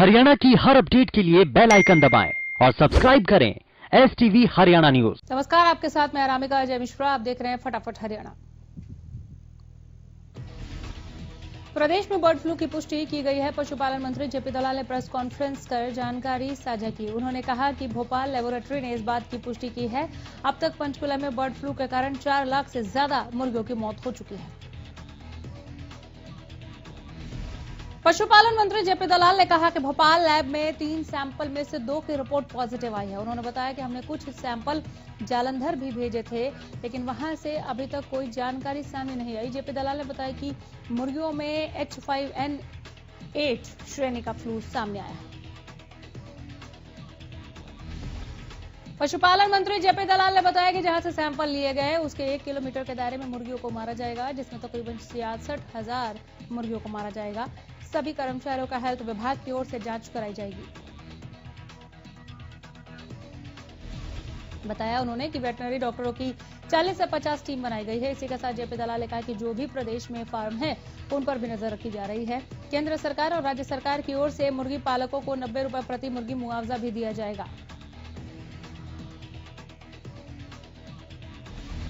हरियाणा की हर अपडेट के लिए बेल आइकन दबाएं और सब्सक्राइब करें STV हरियाणा न्यूज। नमस्कार, आपके साथ मैं अरामिका अजय मिश्रा। आप देख रहे हैं फटाफट हरियाणा। प्रदेश में बर्ड फ्लू की पुष्टि की गई है। पशुपालन मंत्री जेपी दलाल ने प्रेस कॉन्फ्रेंस कर जानकारी साझा की। उन्होंने कहा कि भोपाल लेबोरेटरी ने इस बात की पुष्टि की है। अब तक पंचकुला में बर्ड फ्लू के कारण 4 लाख से ज्यादा मुर्गियों की मौत हो चुकी है। पशुपालन मंत्री जेपी दलाल ने कहा कि भोपाल लैब में 3 सैंपल में से 2 की रिपोर्ट पॉजिटिव आई है। उन्होंने बताया कि हमने कुछ सैंपल जालंधर भी भेजे थे, लेकिन वहां से अभी तक कोई जानकारी सामने नहीं आई। जेपी दलाल ने बताया कि मुर्गियों में H5N8 श्रेणी का फ्लू सामने आया है। पशुपालन मंत्री जेपी दलाल ने बताया कि जहां से सैंपल लिए गए उसके 1 किलोमीटर के दायरे में मुर्गियों को मारा जाएगा, जिसमें तकरीबन 66,000 मुर्गियों को मारा जाएगा। सभी कर्मचारियों का हेल्थ विभाग की ओर से जांच कराई जाएगी। बताया उन्होंने कि वेटनरी डॉक्टरों की 40 से 50 टीम बनाई गई है। इसी के साथ जेपी दलाल ने कहा कि जो भी प्रदेश में फार्म है उन पर भी नजर रखी जा रही है। केंद्र सरकार और राज्य सरकार की ओर से मुर्गी पालकों को 90 रुपए प्रति मुर्गी मुआवजा भी दिया जाएगा।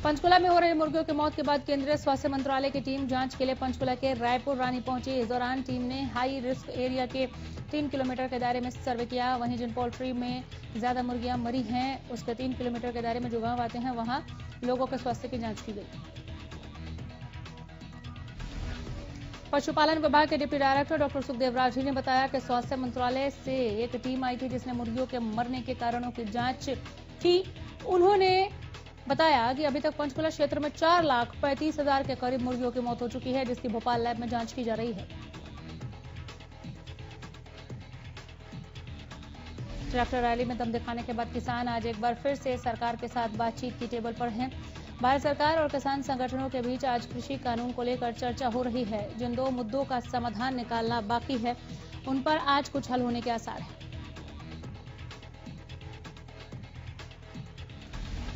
पंचकुला में हो रही मुर्गियों की मौत के बाद केंद्रीय स्वास्थ्य मंत्रालय की टीम जांच के लिए पंचकुला के रायपुर रानी पहुंची। इस दौरान टीम ने हाई रिस्क एरिया के 3 किलोमीटर के दायरे में सर्वे किया। वहीं जिन पोल्ट्री में ज्यादा मुर्गियां मरी हैं उसके 3 किलोमीटर के दायरे में जो गांव आते हैं वहां लोगों के स्वास्थ्य की जांच की गई। पशुपालन विभाग के deputy director doctor Sukhdev Rathi ने बताया कि स्वास्थ्य मंत्रालय से एक टीम आई थी जिसने मुर्गियों के मरने के कारणों की जांच की। उन्होंने बताया कि अभी तक पंचकुला क्षेत्र में 4,35,000 के करीब मुर्गियों की मौत हो चुकी है, जिसकी भोपाल लैब में जांच की जा रही है। ट्रैक्टर रैली में दम दिखाने के बाद किसान आज एक बार फिर से सरकार के साथ बातचीत की टेबल पर हैं। भारत सरकार और किसान संगठनों के बीच आज कृषि कानून को लेकर चर्चा हो रही है। जिन 2 मुद्दों का समाधान निकालना बाकी है उन पर आज कुछ हल होने के आसार हैं।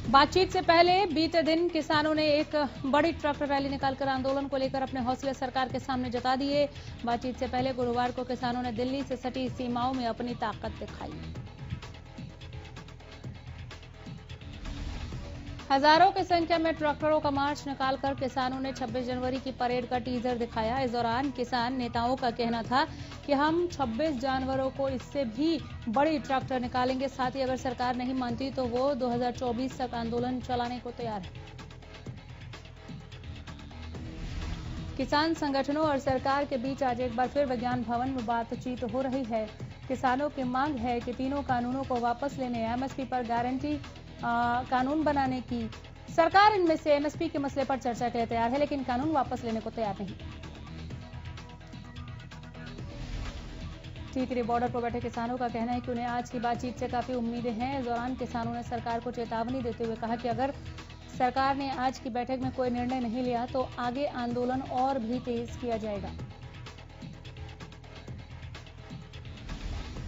बातचीत से पहले बीते दिन किसानों ने एक बड़ी ट्रैक्टर रैली निकालकर आंदोलन को लेकर अपने हौसले सरकार के सामने जता दिए। बातचीत से पहले गुरुवार को किसानों ने दिल्ली से सटी सीमाओं में अपनी ताकत दिखाई। हजारों की संख्या में ट्रैक्टरों का मार्च निकालकर किसानों ने 26 जनवरी की परेड का टीजर दिखाया। इस दौरान किसान नेताओं का कहना था कि हम 26 जानवरों को इससे भी बड़ी ट्रैक्टर निकालेंगे। साथ ही अगर सरकार नहीं मानती तो वो 2024 तक आंदोलन चलाने को तैयार है। किसान संगठनों और सरकार के बीच आज एक बार फिर विज्ञान भवन में बातचीत हो रही है। किसानों की मांग है कि तीनों कानूनों को वापस लेने, MSP पर गारंटी कानून बनाने की। सरकार इनमें से MSP के मसले पर चर्चा के लिए तैयार है, लेकिन कानून वापस लेने को तैयार नहीं। टीकरी बॉर्डर पर बैठे किसानों का कहना है कि उन्हें आज की बातचीत से काफी उम्मीदें हैं। इस दौरान किसानों ने सरकार को चेतावनी देते हुए कहा कि अगर सरकार ने आज की बैठक में कोई निर्णय नहीं लिया तो आगे आंदोलन और भी तेज किया जाएगा।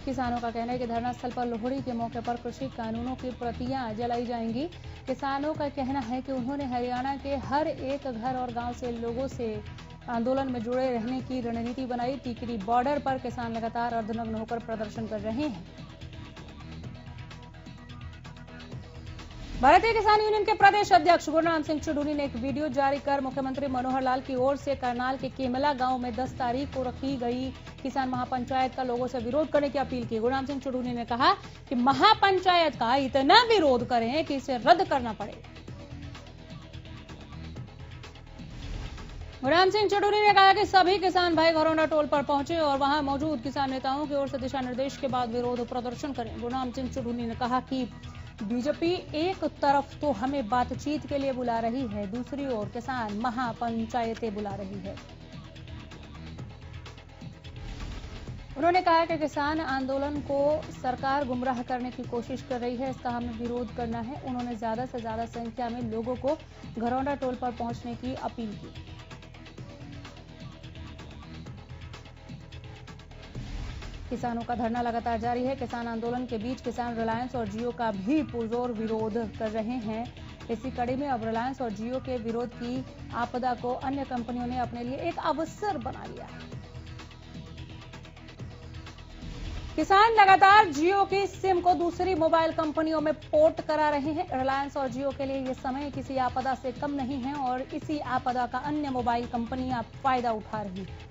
किसानों का कहना है कि धरना स्थल पर लोहड़ी के मौके पर कृषि कानूनों की प्रतियां जलाई जाएंगी। किसानों का कहना है कि उन्होंने हरियाणा के हर एक घर और गांव से लोगों से आंदोलन में जुड़े रहने की रणनीति बनाई। टिकरी बॉर्डर पर किसान लगातार अर्धनग्न होकर प्रदर्शन कर रहे हैं। भारतीय किसान यूनियन के प्रदेश अध्यक्ष गुरनाम सिंह चुडूनी ने एक वीडियो जारी कर मुख्यमंत्री मनोहर लाल की ओर से करनाल के केमला गांव में 10 तारीख को रखी गई किसान महापंचायत का लोगों से विरोध करने की अपील की। गुरनाम सिंह चुडूनी ने कहा कि महापंचायत का इतना विरोध करें कि इसे रद्द करना पड़े। गुरनाम सिंह चुडूनी ने कहा कि सभी किसान भाई घरौंडा टोल पर पहुंचे और वहां मौजूद किसान नेताओं की ओर से दिशा निर्देश के बाद विरोध प्रदर्शन करें। गुरनाम सिंह चुडूनी ने कहा कि बीजेपी एक तरफ तो हमें बातचीत के लिए बुला रही है, दूसरी ओर किसान महापंचायतें बुला रही है। उन्होंने कहा कि किसान आंदोलन को सरकार गुमराह करने की कोशिश कर रही है, इसका हमें विरोध करना है। उन्होंने ज्यादा से ज्यादा संख्या में लोगों को घरौंडा टोल पर पहुंचने की अपील की। किसानों का धरना लगातार जारी है। किसान आंदोलन के बीच किसान रिलायंस और जियो का भी पुरजोर विरोध कर रहे हैं। इसी कड़ी में अब रिलायंस और जियो के विरोध की आपदा को अन्य कंपनियों ने अपने लिए एक अवसर बना लिया है। किसान लगातार जियो की सिम को दूसरी मोबाइल कंपनियों में पोर्ट करा रहे हैं। रिलायंस और जियो के लिए ये समय किसी आपदा से कम नहीं है और इसी आपदा का अन्य मोबाइल कंपनियां फायदा उठा रही हैं।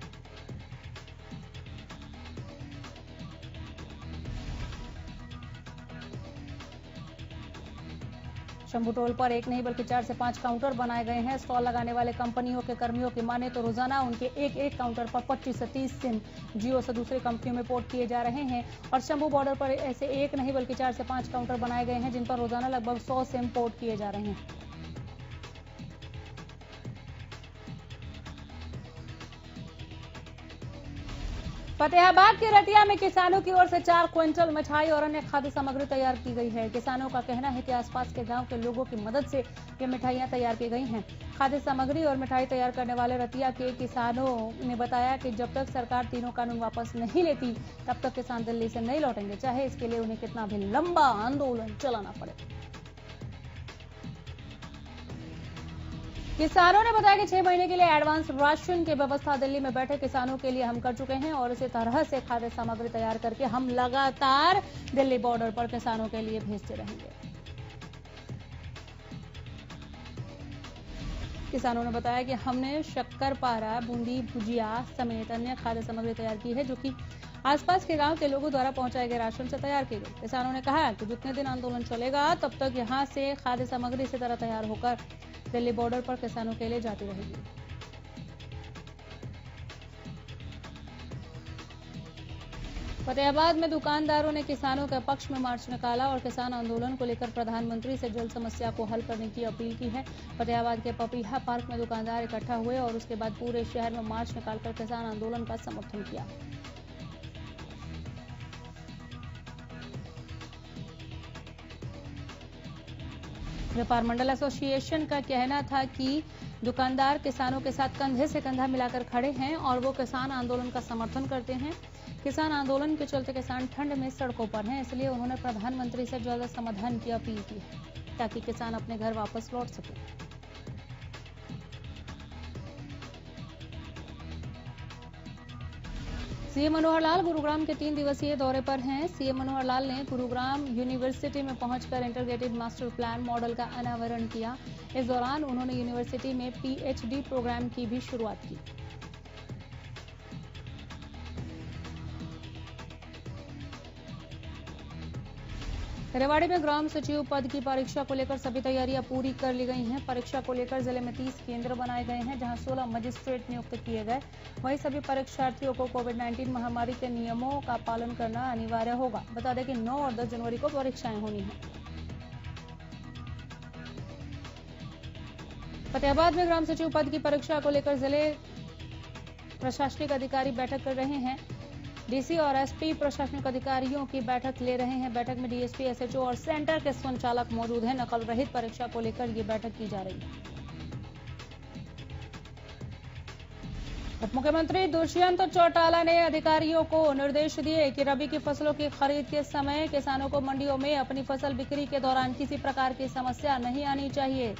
शंभू टोल पर एक नहीं बल्कि 4 से 5 काउंटर बनाए गए हैं। स्टॉल लगाने वाले कंपनियों के कर्मियों की माने तो रोजाना उनके एक काउंटर पर 25 से 30 सिम जियो से दूसरी कंपनियों में पोर्ट किए जा रहे हैं और शंभू बॉर्डर पर ऐसे एक नहीं बल्कि 4 से 5 काउंटर बनाए गए हैं जिन पर रोजाना लगभग 100 सिम पोर्ट किए जा रहे हैं। फतेहाबाद के रतिया में किसानों की ओर से 4 क्विंटल मिठाई और अन्य खाद्य सामग्री तैयार की गई है। किसानों का कहना है कि आसपास के गांव के लोगों की मदद से ये मिठाइयां तैयार की गई हैं। खाद्य सामग्री और मिठाई तैयार करने वाले रतिया के किसानों ने बताया कि जब तक सरकार तीनों कानून वापस नहीं लेती तब तक किसान दिल्ली से नहीं लौटेंगे, चाहे इसके लिए उन्हें कितना भी लंबा आंदोलन चलाना पड़े। किसानों ने बताया कि 6 महीने के लिए एडवांस राशन की व्यवस्था दिल्ली में बैठे किसानों के लिए हम कर चुके हैं और इसी तरह से खाद्य सामग्री तैयार करके हम लगातार दिल्ली बॉर्डर पर किसानों के लिए भेजते रहेंगे। किसानों ने बताया कि हमने शक्करपारा, बूंदी, भुजिया समेत अन्य खाद्य सामग्री तैयार की है जो कि आसपास के गांव के लोगों द्वारा पहुंचाए गए राशन से तैयार की गई। किसानों ने कहा कि जितने दिन आंदोलन चलेगा तब तक यहां से खाद्य सामग्री इसी तरह तैयार होकर दिल्ली बॉर्डर पर किसानों के लिए जाती रहेगी। फतेहाबाद में दुकानदारों ने किसानों के पक्ष में मार्च निकाला और किसान आंदोलन को लेकर प्रधानमंत्री से जल्द समस्या को हल करने की अपील की है। फतेहाबाद के पपीहा पार्क में दुकानदार इकट्ठा हुए और उसके बाद पूरे शहर में मार्च निकालकर किसान आंदोलन का समर्थन किया। व्यापार मंडल एसोसिएशन का कहना था कि दुकानदार किसानों के साथ कंधे से कंधा मिलाकर खड़े हैं और वो किसान आंदोलन का समर्थन करते हैं। किसान आंदोलन के चलते किसान ठंड में सड़कों पर हैं, इसलिए उन्होंने प्रधानमंत्री से जल्द समाधान की अपील की है ताकि किसान अपने घर वापस लौट सके। सीएम मनोहर लाल गुरुग्राम के 3 दिवसीय दौरे पर हैं। सीएम मनोहर लाल ने गुरुग्राम यूनिवर्सिटी में पहुंचकर इंटीग्रेटेड मास्टर प्लान मॉडल का अनावरण किया। इस दौरान उन्होंने यूनिवर्सिटी में पीएचडी प्रोग्राम की भी शुरुआत की। रेवाड़ी में ग्राम सचिव पद की परीक्षा को लेकर सभी तैयारियां पूरी कर ली गई हैं। परीक्षा को लेकर जिले में 30 केंद्र बनाए गए हैं जहां 16 मजिस्ट्रेट नियुक्त किए गए। वहीं सभी परीक्षार्थियों को कोविड-19 महामारी के नियमों का पालन करना अनिवार्य होगा। बता दें कि 9 और 10 जनवरी को परीक्षाएं होनी हैं। फतेहाबाद में ग्राम सचिव पद की परीक्षा को लेकर जिले प्रशासनिक अधिकारी बैठक कर रहे हैं। डीसी और एसपी प्रशासनिक अधिकारियों की बैठक ले रहे हैं। बैठक में डीएसपी, एसएचओ और सेंटर के संचालक मौजूद हैं। नकल रहित परीक्षा को लेकर ये बैठक की जा रही है। उप मुख्यमंत्री दुष्यंत चौटाला ने अधिकारियों को निर्देश दिए कि रबी की फसलों की खरीद के समय किसानों को मंडियों में अपनी फसल बिक्री के दौरान किसी प्रकार की समस्या नहीं आनी चाहिए।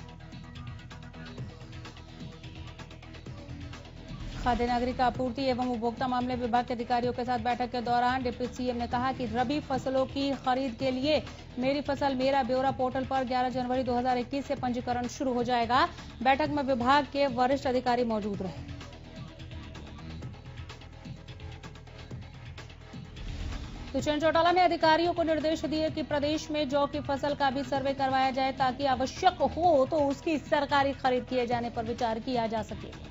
खाद्य नागरिक आपूर्ति एवं उपभोक्ता मामले विभाग के अधिकारियों के साथ बैठक के दौरान डिप्टी सीएम ने कहा कि रबी फसलों की खरीद के लिए मेरी फसल मेरा ब्यौरा पोर्टल पर 11 जनवरी 2021 से पंजीकरण शुरू हो जाएगा। बैठक में विभाग के वरिष्ठ अधिकारी मौजूद रहे। दुष्यंत चौटाला ने अधिकारियों को निर्देश दिए कि प्रदेश में जौ की फसल का भी सर्वे करवाया जाए ताकि आवश्यक हो तो उसकी सरकारी खरीद किए जाने पर विचार किया जा सके।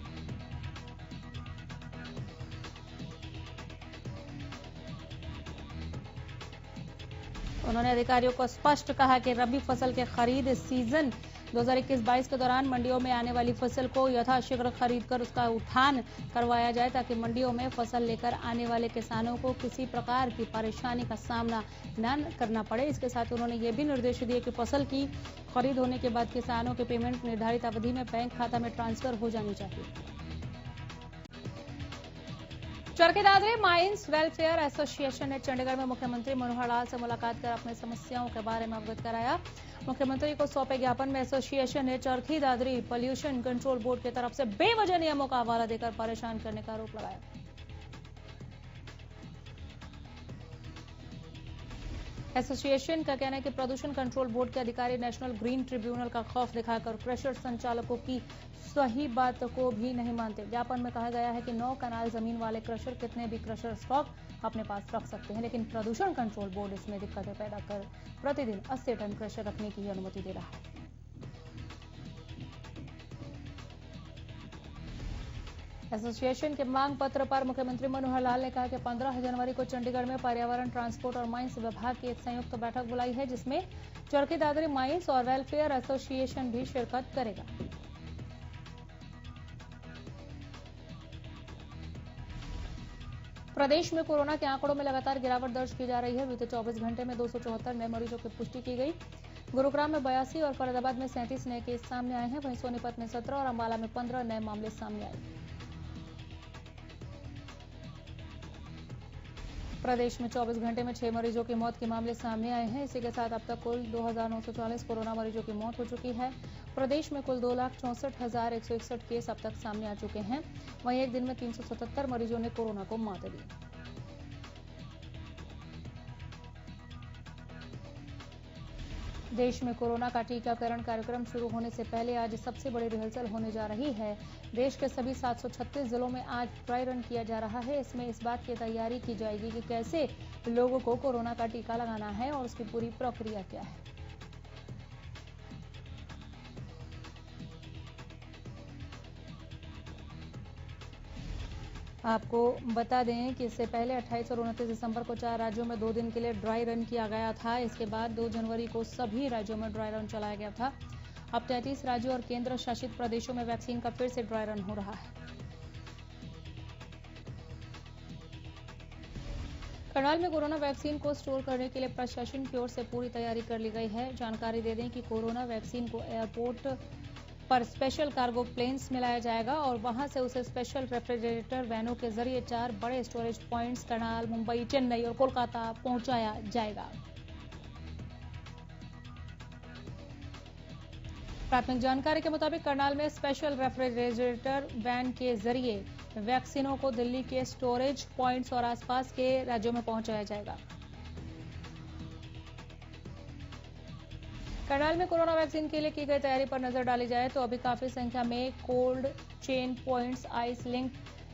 उन्होंने अधिकारियों को स्पष्ट कहा कि रबी फसल के खरीद सीजन 2021-22 के दौरान मंडियों में आने वाली फसल को यथाशीघ्र खरीदकर उसका उठान करवाया जाए ताकि मंडियों में फसल लेकर आने वाले किसानों को किसी प्रकार की परेशानी का सामना न करना पड़े। इसके साथ उन्होंने ये भी निर्देश दिए कि फसल की खरीद होने के बाद किसानों के पेमेंट निर्धारित अवधि में बैंक खाता में ट्रांसफर हो जानी चाहिए। Charkhi Dadri mines welfare association ने चंडीगढ़ में मुख्यमंत्री मनोहर लाल से मुलाकात कर अपनी समस्याओं के बारे में अवगत कराया। मुख्यमंत्री को सौंपे ज्ञापन में एसोसिएशन ने Charkhi Dadri pollution control board की तरफ से बेवजह नियमों का हवाला देकर परेशान करने का आरोप लगाया। एसोसिएशन का कहना है कि प्रदूषण कंट्रोल बोर्ड के अधिकारी नेशनल ग्रीन ट्रिब्यूनल का खौफ दिखाकर क्रशर संचालकों की सही बात को भी नहीं मानते। ज्ञापन में कहा गया है कि 9 कनाल जमीन वाले क्रशर कितने भी क्रशर स्टॉक अपने पास रख सकते हैं, लेकिन प्रदूषण कंट्रोल बोर्ड इसमें दिक्कतें पैदा कर प्रतिदिन 80 टन क्रशर रखने की अनुमति दे रहा है। एसोसिएशन के मांग पत्र पर मुख्यमंत्री मनोहर लाल ने कहा कि 15 जनवरी को चंडीगढ़ में पर्यावरण, ट्रांसपोर्ट और माइंस विभाग की एक संयुक्त बैठक बुलाई है, जिसमें चरखी दादरी माइंस और वेलफेयर एसोसिएशन भी शिरकत करेगा। प्रदेश में कोरोना के आंकड़ों में लगातार गिरावट दर्ज की जा रही है। बीते 24 घंटे में 274 नए मरीजों की पुष्टि की गई। गुरुग्राम में 82 और फरीदाबाद में 37 नए केस सामने आए हैं। वहीं सोनीपत में 17 और अंबाला में 15 नए मामले सामने आए। प्रदेश में 24 घंटे में 6 मरीजों की मौत के मामले सामने आए हैं। इसी के साथ अब तक कुल 2940 कोरोना मरीजों की मौत हो चुकी है। प्रदेश में कुल 2,64,161 केस अब तक सामने आ चुके हैं। वहीं एक दिन में 377 मरीजों ने कोरोना को मात दी। देश में कोरोना का टीकाकरण कार्यक्रम शुरू होने से पहले आज सबसे बड़ी रिहर्सल होने जा रही है। देश के सभी 736 जिलों में आज ड्राई रन किया जा रहा है। इसमें इस बात की तैयारी की जाएगी कि कैसे लोगों को कोरोना का टीका लगाना है और उसकी पूरी प्रक्रिया क्या है। आपको बता दें कि इससे पहले 28 और 29 दिसंबर को 4 राज्यों में 2 दिन के लिए ड्राई रन किया गया था। इसके बाद 2 जनवरी को सभी राज्यों में ड्राई रन चलाया गया था। अब 33 राज्यों और केंद्र शासित प्रदेशों में वैक्सीन का फिर से ड्राई रन हो रहा है। करनाल में कोरोना वैक्सीन को स्टोर करने के लिए प्रशासन की ओर से पूरी तैयारी कर ली गई है। जानकारी दे दें कि कोरोना वैक्सीन को एयरपोर्ट पर स्पेशल कार्गो प्लेन्स में लाया जाएगा और वहां से उसे स्पेशल रेफ्रिजरेटर वैनों के जरिए 4 बड़े स्टोरेज पॉइंट्स करनाल, मुंबई, चेन्नई और कोलकाता पहुंचाया जाएगा। प्राथमिक जानकारी के मुताबिक करनाल में स्पेशल रेफ्रिजरेटर वैन के जरिए वैक्सीनों को दिल्ली के स्टोरेज पॉइंट्स और आसपास के राज्यों में पहुंचाया जाएगा। करनाल में कोरोना वैक्सीन के लिए की गई तैयारी पर नजर डाली जाए तो अभी काफी संख्या में cold chain points, ice link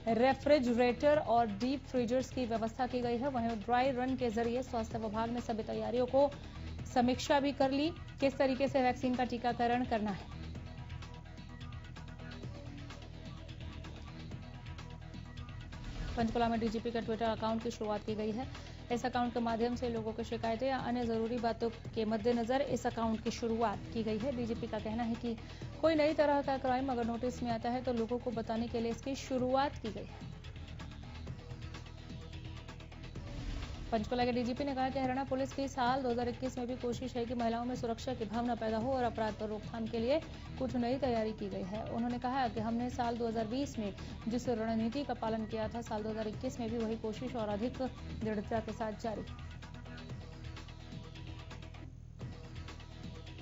refrigerator और डीप फ्रीजर्स की व्यवस्था की गई है। वहीं ड्राई रन के जरिए स्वास्थ्य विभाग ने सभी तैयारियों को समीक्षा भी कर ली, किस तरीके से वैक्सीन का टीकाकरण करना है। पंचकुला में डीजीपी का ट्विटर अकाउंट की शुरुआत की गई है। इस अकाउंट के माध्यम से लोगों की शिकायतें या अन्य जरूरी बातों के मद्देनजर इस अकाउंट की शुरुआत की गई है। डीजीपी का कहना है कि कोई नई तरह का क्राइम अगर नोटिस में आता है तो लोगों को बताने के लिए इसकी शुरुआत की गई है। पंचकुला के डीजीपी ने कहा कि हरियाणा पुलिस की साल 2021 में भी कोशिश है कि महिलाओं में सुरक्षा की भावना पैदा हो और अपराध पर रोकथाम के लिए कुछ नई तैयारी की गई है। उन्होंने कहा कि हमने साल 2020 में जिस रणनीति का पालन किया था, साल 2021 में भी वही कोशिश और अधिक दृढ़ता के साथ जारी।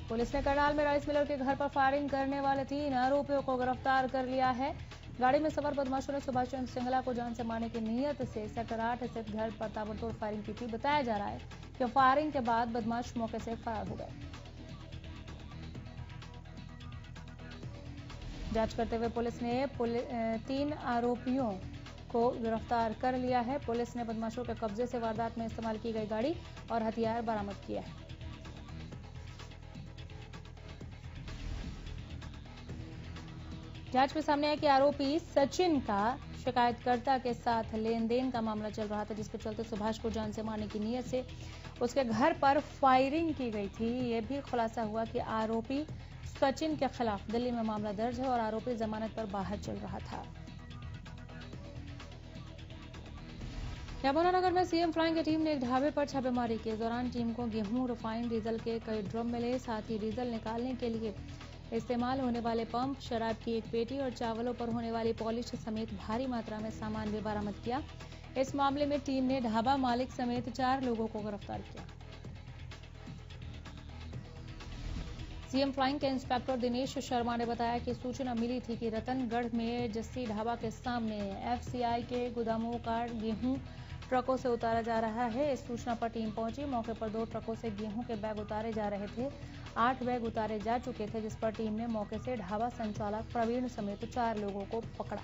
पुलिस ने करनाल में राइस मिलर के घर पर फायरिंग करने वाले 3 आरोपियों को गिरफ्तार कर लिया है। गाड़ी में सवार बदमाशों ने सुभाष चंद्र सिंगला को जान से मारने की नीयत से सेक्टर 8 स्थित घर पर ताबड़तोड़ फायरिंग की थी। बताया जा रहा है कि फायरिंग के बाद बदमाश मौके से फरार हो गए। जांच करते हुए पुलिस ने 3 आरोपियों को गिरफ्तार कर लिया है। पुलिस ने बदमाशों के कब्जे से वारदात में इस्तेमाल की गई गाड़ी और हथियार बरामद किया है। जांच में सामने आया कि आरोपी सचिन का शिकायतकर्ता के साथ लेन देन का मामला चल रहा था, जिसके चलते सुभाष को जान से मारने की नीयत से उसके घर पर फायरिंग की गई थी। यह भी खुलासा हुआ कि आरोपी सचिन के खिलाफ दिल्ली में मामला दर्ज है और आरोपी जमानत पर बाहर चल रहा था। यमुनानगर में सीएम फ्लाइंग की टीम ने एक ढाबे पर छापेमारी की। इस दौरान टीम को गेहूं, रिफाइंड डीजल के कई ड्रम मिले। साथ ही डीजल निकालने के लिए इस्तेमाल होने वाले पंप, शराब की एक पेटी और चावलों पर होने वाली पॉलिश समेत भारी मात्रा में सामान भी बरामद किया। इस मामले में टीम ने ढाबा मालिक समेत 4 लोगों को गिरफ्तार किया। सीएम फ्लाइंग के इंस्पेक्टर दिनेश शर्मा ने बताया कि सूचना मिली थी कि रतनगढ़ में जस्सी ढाबा के सामने एफसीआई के गोदामों का गेहूं ट्रकों से उतारा जा रहा है। इस सूचना पर टीम पहुंची। मौके पर 2 ट्रकों से गेहूं के बैग उतारे जा रहे थे। 8 बैग उतारे जा चुके थे, जिस पर टीम ने मौके से ढाबा संचालक प्रवीण समेत 4 लोगों को पकड़ा।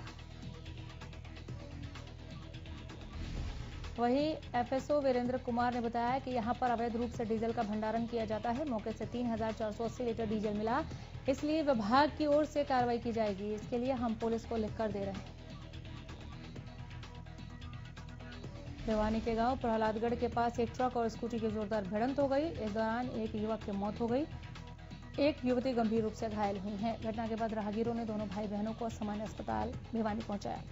वहीं एफएसओ वीरेंद्र कुमार ने बताया कि यहां पर अवैध रूप से डीजल का भंडारण किया जाता है। मौके से 3480 लीटर डीजल मिला, इसलिए विभाग की ओर से कार्रवाई की जाएगी। इसके लिए हम पुलिस को लिखकर दे रहे हैं। भिवानी के गांव प्रहलादगढ़ के पास एक ट्रक और स्कूटी की जोरदार भिड़ंत हो गई। इस दौरान एक युवक की मौत हो गई, एक युवती गंभीर रूप से घायल हुई है। घटना के बाद राहगीरों ने दोनों भाई बहनों को सामान्य अस्पताल भिवानी पहुंचाया।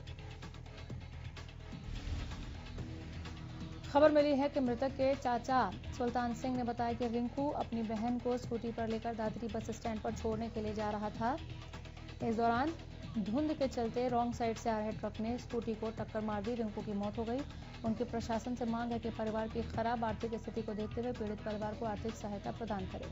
खबर मिली है कि मृतक के चाचा सुल्तान सिंह ने बताया कि रिंकू अपनी बहन को स्कूटी पर लेकर दादरी बस स्टैंड पर छोड़ने के लिए जा रहा था। इस दौरान धुंध के चलते रॉन्ग साइड से आ रहे ट्रक ने स्कूटी को टक्कर मार दी। रिंकू की मौत हो गई। उनकी प्रशासन से मांग है कि परिवार की खराब आर्थिक स्थिति को देखते हुए पीड़ित परिवार को आर्थिक सहायता प्रदान करें।